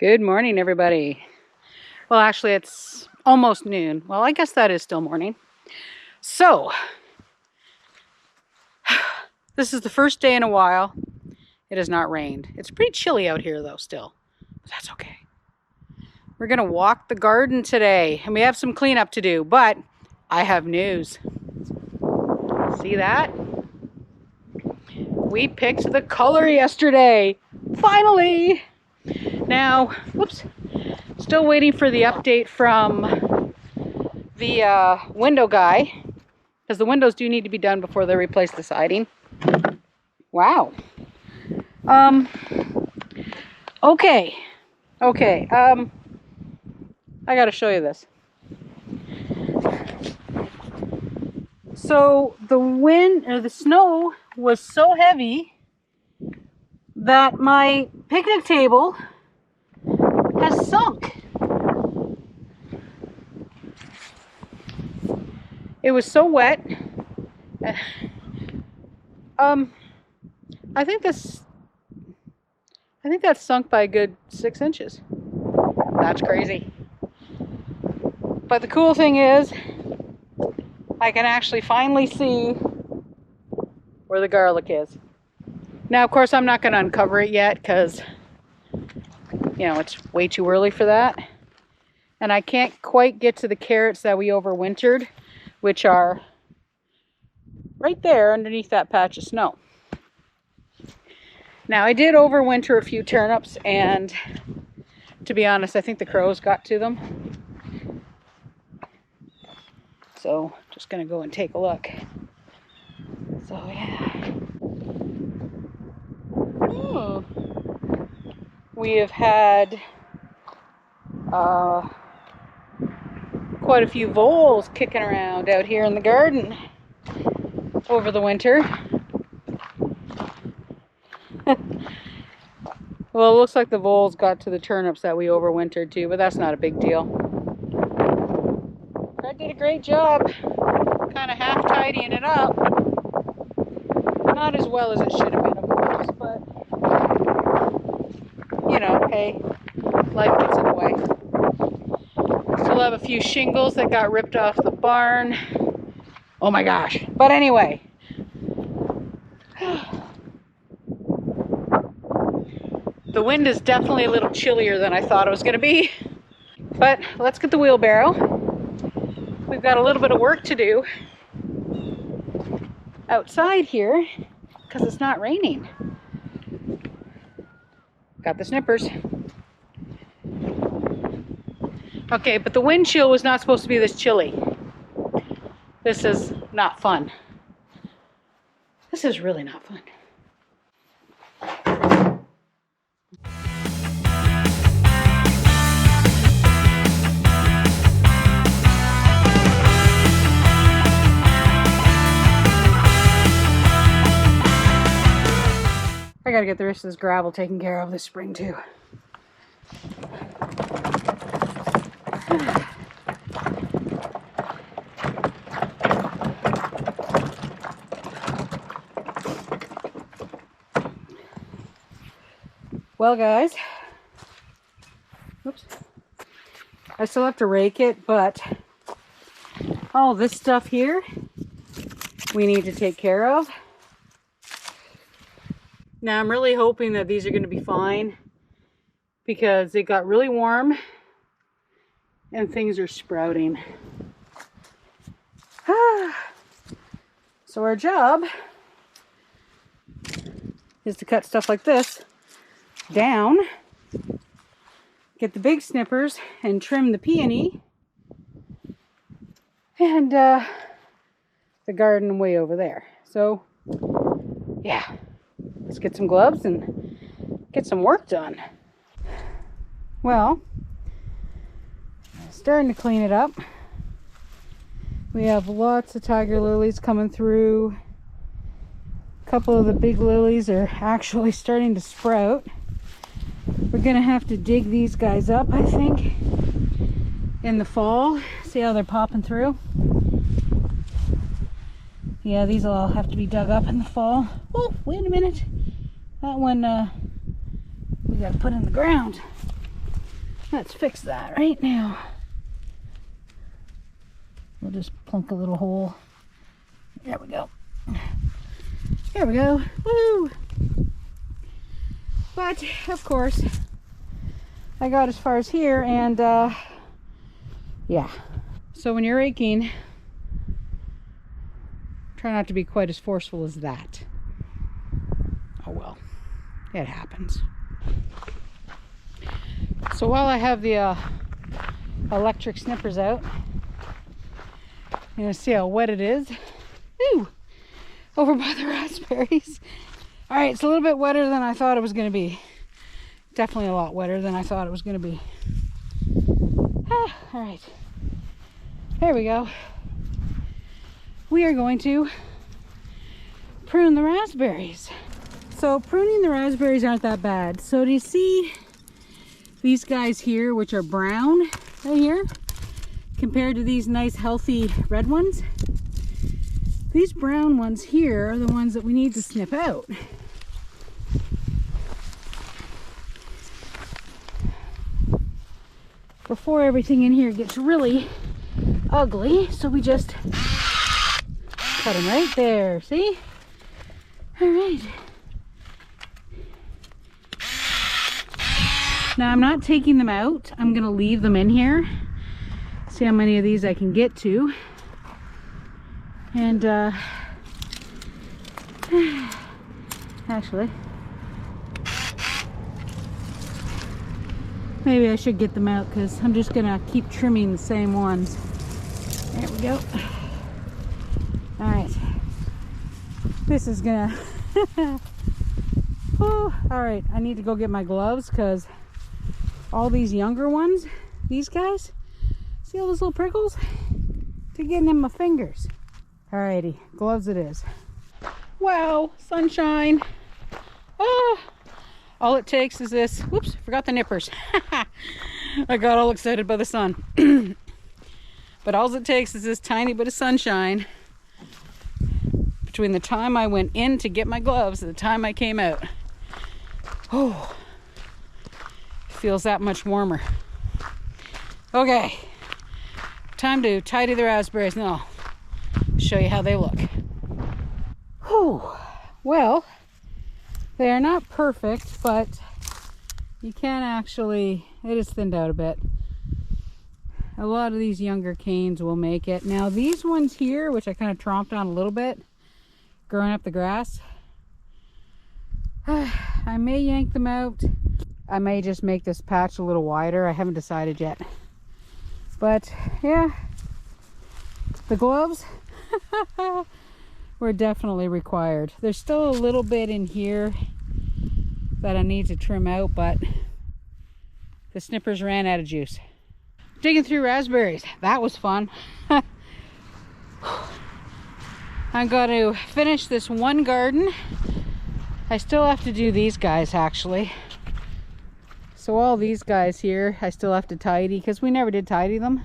Good morning, everybody. Well, actually, it's almost noon. Well, I guess that is still morning. So, this is the first day in a while it has not rained. It's pretty chilly out here, though, still. But that's okay. We're going to walk the garden today, and we have some cleanup to do, but I have news. See that? We picked the color yesterday. Finally! Now, whoops. Still waiting for the update from the window guy, because the windows do need to be done before they replace the siding. Wow. Okay. I gotta show you this. So the snow was so heavy that my picnic table has sunk. It was so wet. I think that's sunk by a good 6 inches. That's crazy. But the cool thing is, I can actually finally see where the garlic is. Now, of course, I'm not going to uncover it yet because, it's way too early for that. And I can't quite get to the carrots that we overwintered, which are right there underneath that patch of snow. Now, I did overwinter a few turnips, and to be honest, I think the crows got to them. So, just going to go and take a look. So, yeah. Ooh. We have had quite a few voles kicking around out here in the garden over the winter. Well, it looks like the voles got to the turnips that we overwintered too, but that's not a big deal. I did a great job kind of half tidying it up. Not as well as it should have been, of course, but hey, life gets in the way. Still have a few shingles that got ripped off the barn. Oh my gosh. But anyway. The wind is definitely a little chillier than I thought it was going to be. But let's get the wheelbarrow. We've got a little bit of work to do outside here because it's not raining. Got the snippers. Okay, but the wind chill was not supposed to be this chilly. This is not fun. This is really not fun. I gotta get the rest of this gravel taken care of this spring too. Well, guys, oops, I still have to rake it, but all this stuff here we need to take care of. Now, I'm really hoping that these are going to be fine because it got really warm and things are sprouting. So our job is to cut stuff like this down, get the big snippers and trim the peony, and the garden way over there. So, yeah. Let's get some gloves and get some work done. Well, starting to clean it up. We have lots of tiger lilies coming through. A couple of the big lilies are actually starting to sprout. We're gonna have to dig these guys up, I think, in the fall. See how they're popping through? Yeah, these will all have to be dug up in the fall. Oh, wait a minute. That one we got to put in the ground. Let's fix that right now. We'll just plunk a little hole. There we go. There we go. Woo! But, of course, I got as far as here, and, yeah. So when you're raking, try not to be quite as forceful as that. Oh well, it happens. So while I have the electric snippers out, you're gonna see how wet it is. Ooh, over by the raspberries. All right, it's a little bit wetter than I thought it was gonna be. Definitely a lot wetter than I thought it was gonna be. All right, there we go. We are going to prune the raspberries. So pruning the raspberries aren't that bad. So do you see these guys here, which are brown right here, compared to these nice healthy red ones? These brown ones here are the ones that we need to snip out. Before everything in here gets really ugly, so we just cut them right there, see? All right. Now I'm not taking them out. I'm gonna leave them in here. See how many of these I can get to. And actually, maybe I should get them out because I'm just gonna keep trimming the same ones. There we go. All right. This is gonna oh, all right, I need to go get my gloves because all these younger ones, these guys, see all those little prickles? They're getting in my fingers. Alrighty, gloves it is. Wow, sunshine. Oh, all it takes is this. Whoops, forgot the nippers. I got all excited by the sun. But all it takes is this tiny bit of sunshine between the time I went in to get my gloves and the time I came out. Oh, feels that much warmer. Okay, time to tidy the raspberries. Now I'll show you how they look. Whew. Well, they are not perfect, but you can actually, it is thinned out a bit. A lot of these younger canes will make it. Now these ones here, which I kind of tromped on a little bit, growing up the grass, I may yank them out. I may just make this patch a little wider. I haven't decided yet. But yeah, the gloves were definitely required. There's still a little bit in here that I need to trim out, but the snippers ran out of juice. Digging through raspberries, that was fun. I'm going to finish this one garden. I still have to do these guys actually. So all these guys here, I still have to tidy because we never did tidy them.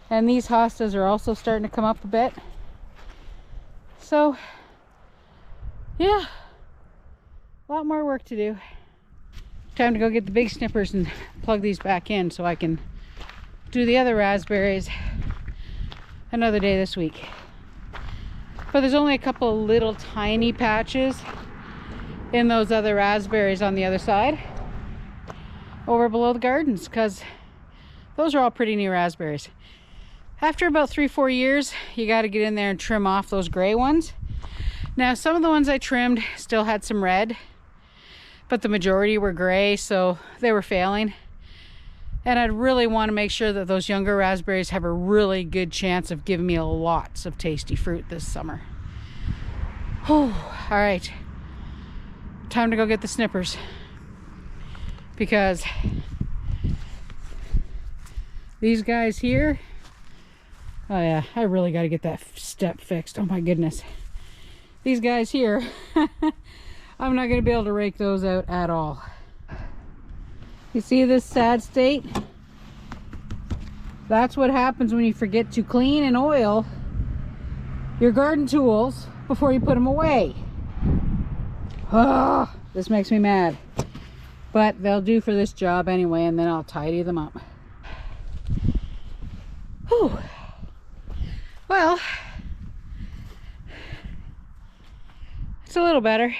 And these hostas are also starting to come up a bit. So, yeah, a lot more work to do. Time to go get the big snippers and plug these back in so I can do the other raspberries another day this week. But there's only a couple of little tiny patches in those other raspberries on the other side over below the gardens, because those are all pretty new raspberries. After about 3-4 years, you got to get in there and trim off those gray ones. Now some of the ones I trimmed still had some red, but the majority were gray, so they were failing. And I'd really want to make sure that those younger raspberries have a really good chance of giving me lots of tasty fruit this summer. Oh, all right, time to go get the snippers, because these guys here, oh yeah, I really got to get that step fixed. Oh my goodness, these guys here I'm not going to be able to rake those out at all. You see this sad state? That's what happens when you forget to clean and oil your garden tools before you put them away. Oh, this makes me mad. But they'll do for this job anyway, and then I'll tidy them up. Whew. Well, it's a little better.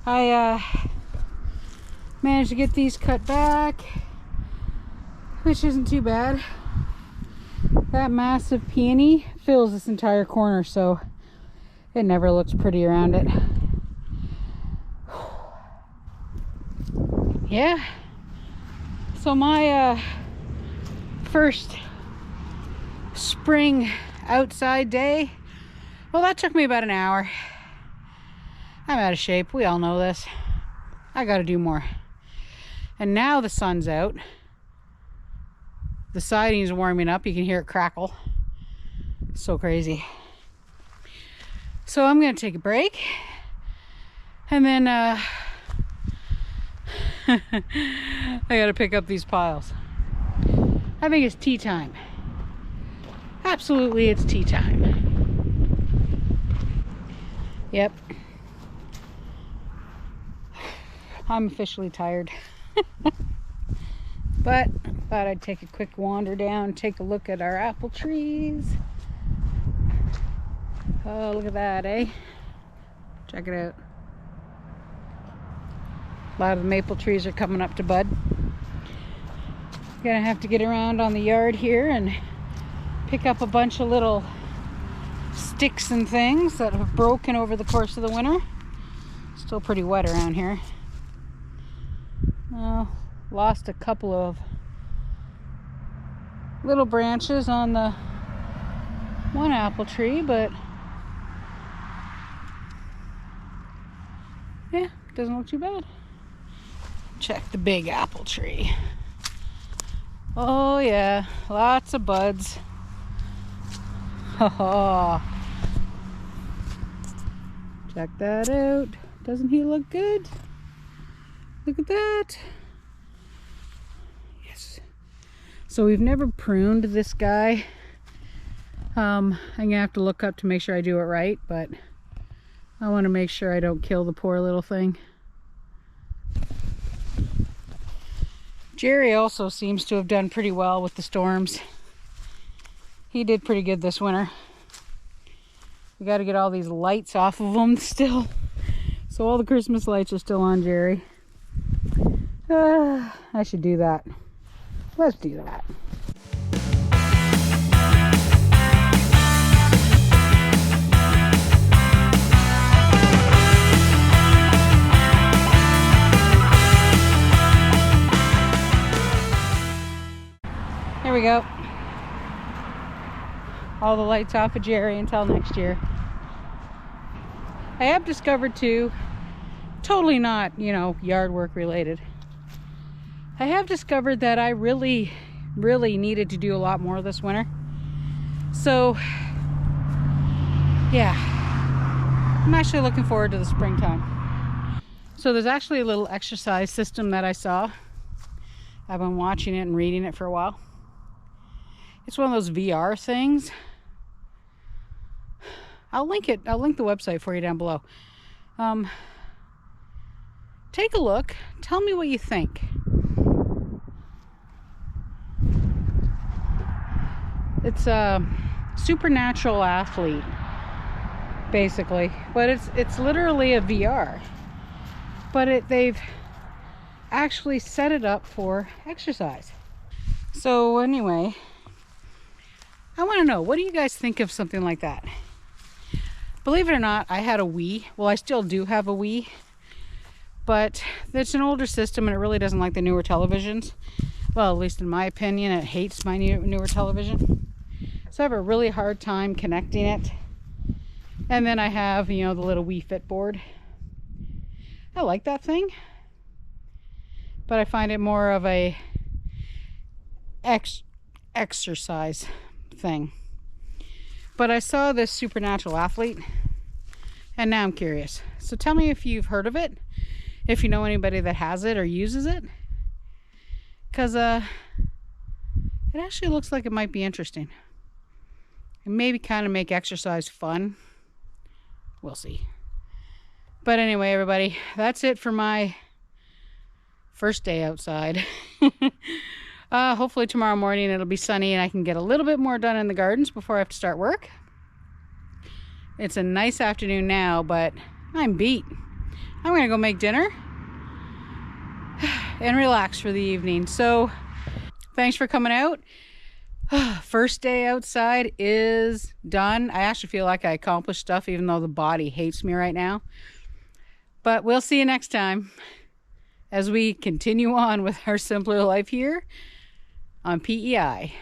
I managed to get these cut back, which isn't too bad. That massive peony fills this entire corner, so it never looks pretty around it. Yeah. So my first spring outside day, well, that took me about an hour. I'm out of shape. We all know this. I got to do more. And now the sun's out. The siding's warming up. You can hear it crackle. So crazy. So I'm going to take a break. And then I got to pick up these piles. I think it's tea time. Absolutely, it's tea time. Yep. I'm officially tired. But thought I'd take a quick wander down, take a look at our apple trees. Oh, look at that, eh? Check it out. A lot of the maple trees are coming up to bud. Gonna have to get around on the yard here and pick up a bunch of little sticks and things that have broken over the course of the winter. Still pretty wet around here. Lost a couple of little branches on the one apple tree, but yeah, doesn't look too bad. Check the big apple tree. Oh yeah, lots of buds. Oh, check that out. Doesn't he look good? Look at that. Yes. So we've never pruned this guy. I'm gonna have to look up to make sure I do it right, but I want to make sure I don't kill the poor little thing. Jerry also seems to have done pretty well with the storms. He did pretty good this winter. We got to get all these lights off of them still. So all the Christmas lights are still on Jerry. I should do that. Let's do that. There we go. All the lights off of Jerry until next year. I have discovered too, totally not, yard work related. I have discovered that I really needed to do a lot more this winter. So, yeah. I'm actually looking forward to the springtime. So there's actually a little exercise system that I saw. I've been watching it and reading it for a while. It's one of those VR things. I'll link it. I'll link the website for you down below. Take a look. Tell me what you think. It's a supernatural athlete, basically, but it's literally a VR. But they've actually set it up for exercise. So anyway, I want to know, what do you guys think of something like that? Believe it or not, I had a Wii. Well, I still do have a Wii, but it's an older system and it really doesn't like the newer televisions. Well, at least in my opinion, it hates my newer television. So I have a really hard time connecting it. And then I have, the little Wii Fit board. I like that thing, but I find it more of a exercise thing. But I saw this supernatural athlete and now I'm curious. So tell me if you've heard of it, if you know anybody that has it or uses it, because it actually looks like it might be interesting and maybe kind of make exercise fun. We'll see. But anyway, everybody, that's it for my first day outside. Hopefully tomorrow morning it'll be sunny and I can get a little bit more done in the gardens before I have to start work. It's a nice afternoon now, but I'm beat. I'm gonna go make dinner and relax for the evening. So thanks for coming out. First day outside is done. I actually feel like I accomplished stuff even though the body hates me right now. But we'll see you next time as we continue on with our simpler life here on PEI.